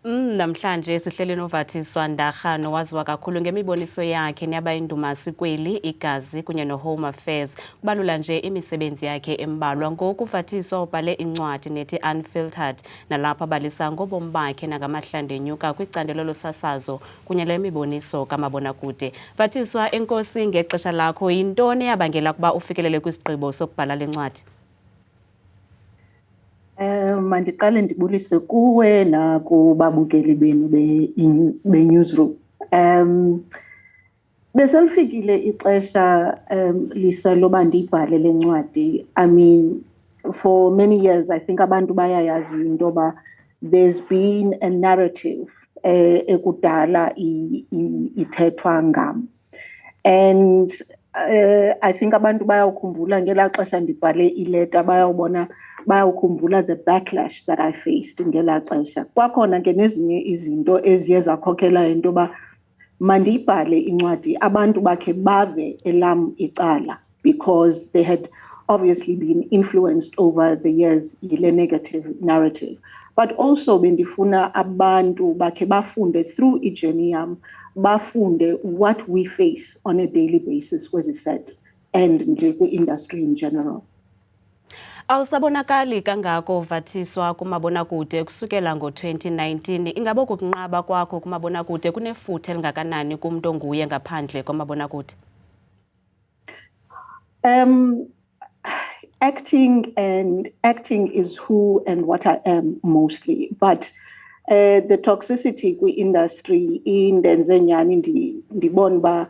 Namhlanje sihleli noVathiswa Ndagano waziwa kakhulu ngemiboniso yakhe neyaba indumasi kweli igazi kunye noHome Affairs. Kubalula nje imisebenzi yakhe embalwa. Ngoku uVathiswa ubhale incwadi nethi Unfiltered nalapha balisa ngobomi bakhe nangamahlandla enyuka kwicandelo losasazo kunye lemiboniso kamabonakude. Vathiswa, enkosi ngexesha lakho. Yintoni eyabangela ukuba ufikelele kwisigqibo sokubhala le ncwadi? Mandiqale ndibulise kuwe nakubabukeli benu be-newsroom. Beselifikile ixesha Lisa loba ndiyibhale le ncwadi. I mean, for many years I think abantu bayayazi into yoba there's been a narrative ekudala ithethwa ngam. And I think abantu bayawukhumbula ngelaa xesha ndibhale ileta bayawukhumbula the backlash that I faced ngelaa xesha. Kwakhona ke nezinye izinto eziye zakhokhela into yoba mandiyibhale incwadi abantu bakhe bave elam icala, because they had obviously been influenced over the years yile negative narrative. But also bendifuna abantu bakhe bafunde through ijourney yam, bafunde what we face on a daily basis kwezi set and nje kwi-industry in general. Awusabonakali kangako Vathiswa kumabonakude kusukela ngo-2019. Ingabe ukukunqaba kwakho kumabonakude kunefuthe elingakanani kumntu onguye ngaphandle kwamabonakude? Acting is who and what I am mostly, but the toxicity kwi-industry indenze nyani ndibona uba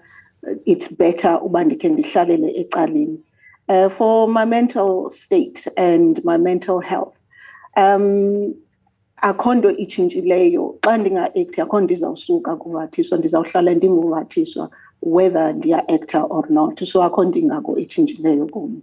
it's better uba ndikhe ndihlalele ecaleni. For my mental state and my mental health, akho nto itshintshileyo. Xa ndinga-acti akho nto ndizawusuka kuVathiswa, ndizawuhlala ndinguVathiswa whether ndiya-actor or not. So akho nto ingako itshintshileyo kum.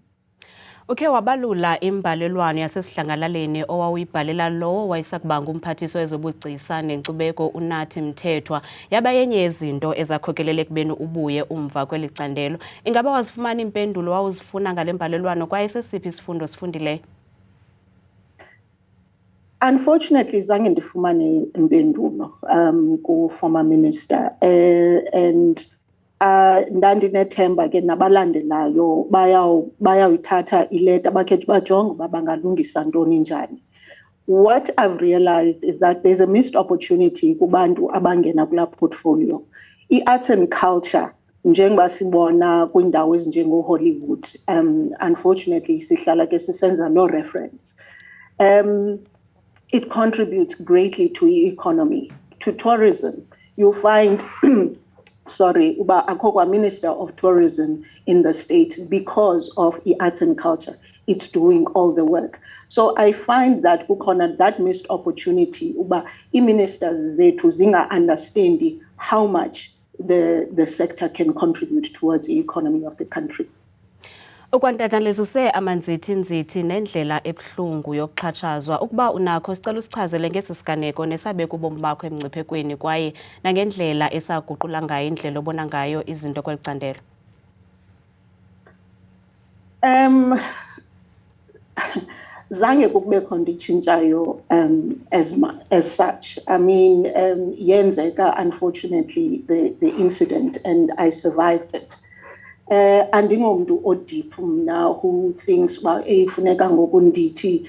Ukhe wabalula imbalelwano yasesidlangalaleni owawuyibhalela lowo wayesakuba ngumphathiswa wezobugcisa nenkcubeko uNathi Mthethwa. Yaba yenye yezinto ezakhokelele ekubeni ubuye umva kweli candelo. Ingaba wazifumana impendulo wawuzifuna ngale mbalelwano kwaye sesiphi isifundo sifundileyo? Unfortunately, zange ndifumane impendulo ku-former minister, and ndandinethemba ke nabalandelayo bayawuyithatha ileta bakhethe bajonge uba bangalungisa ntoni njani. What I've realized is that there's a missed opportunity kubantu abangena kulaa portfolio. I-arts and culture njengoba sibona kwiindawo ezinjengo-Hollywood, unfortunately sihlala ke sisenza no reference. It contributes greatly to the economy, to tourism. You'll find uba akho kwa Minister of Tourism in the state because of the arts and culture. It's doing all the work. So I find that kukhona that missed opportunity uba i-ministers zethu zinga understanding how much the sector can contribute towards the economy of the country. Ukwantathalezise amanzithi nendlela ebuhlungu yokuxhatshazwa. Ukuba unakho sicela usichazele ngesisiganeko nesabeka ubomi bakho emngciphekweni kwaye nangendlela esaguqula ngayo indlela obona ngayo izinto kweli candelo. Zange kukubekho nto itshintshayo as such. I mean, yenzeka unfortunately the incident and I survived it. Andingomntu odeep mna who thinks uba funeka ngoku ndithi.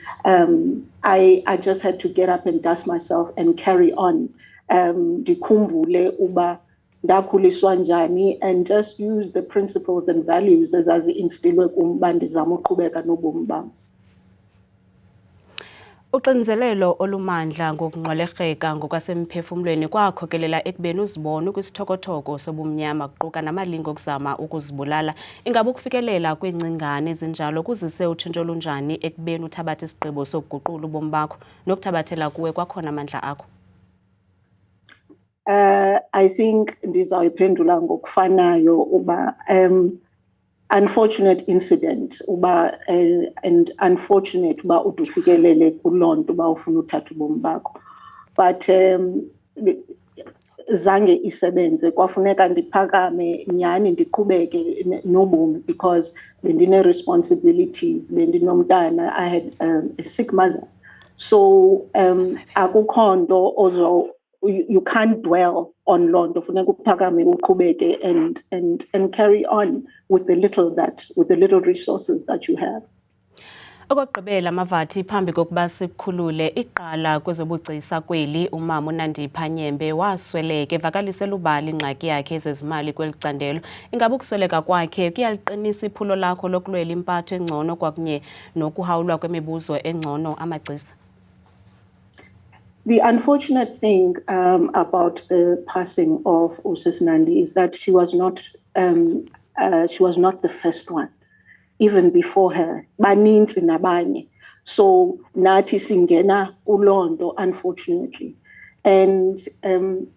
I just had to get up and dust myself and carry on. Ndikhumbule uba ndakhuliswa njani and just use the principles and values ezazi-instillwe kum uba ndizama uqhubeka nobomi bam. Uxinzelelo olumandla ngokungxwelerheka ngokwasemphefumlweni kwakhokelela ekubeni uzibone kwisithokothoko sobumnyama kuquka namalingo okuzama ukuzibulala. Ingabe ukufikelela kwiingcingane ezinjalo kuzise utshintsho olunjani ekubeni uthabathe isigqibo sokuguqula ubomi bakho nokuthabathela kuwe kwakhona amandla akho? I think ndizawuyiphendula ngokufanayo uba unfortunate incident uba and unfortunate uba ufikelele kuloo nto uba ufuna uthatha ubomi bakho, but zange isebenze. Kwafuneka ndiphakame nyhani ndiqhubeke nobomi because bendine responsibilities, bendinomntana. I had a sick mother, So akukho nto you can't dwell on loo nto, funeka uphakame uqhubeke and carry on with the little resources that you have. Okugqibela Mavathi, phambi kokuba sikhulule, iqala kwezobugcisa kweli umama uNandipha Nyembe wasweleka evakalisela ubali ingxaki yakhe ezezimali kweli candelo. Ingabe ukusweleka kwakhe kuyaliqinisa iphulo lakho lokulwela impatho engcono kwakunye nokuhawulwa kwemibuzo engcono amagcisa? The unfortunate thing about the passing of Usis Nandi is that she was not the first one. Even before her, baninzi nabanye. So nathi singena ulondo, unfortunately. And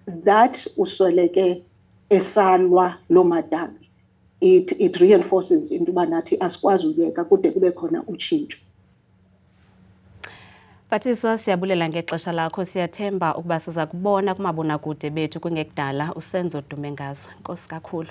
that usweleke esalwa lo madabi. It reinforces into nathi asikwazi uyeka kude kube khona utshintsho. Mphathiswa, siyabulela ngexesha lakho, siyathemba ukuba siza kubona kumabonakude bethu kungekudala usenzo dume ngazo. Nkosi kakhulu.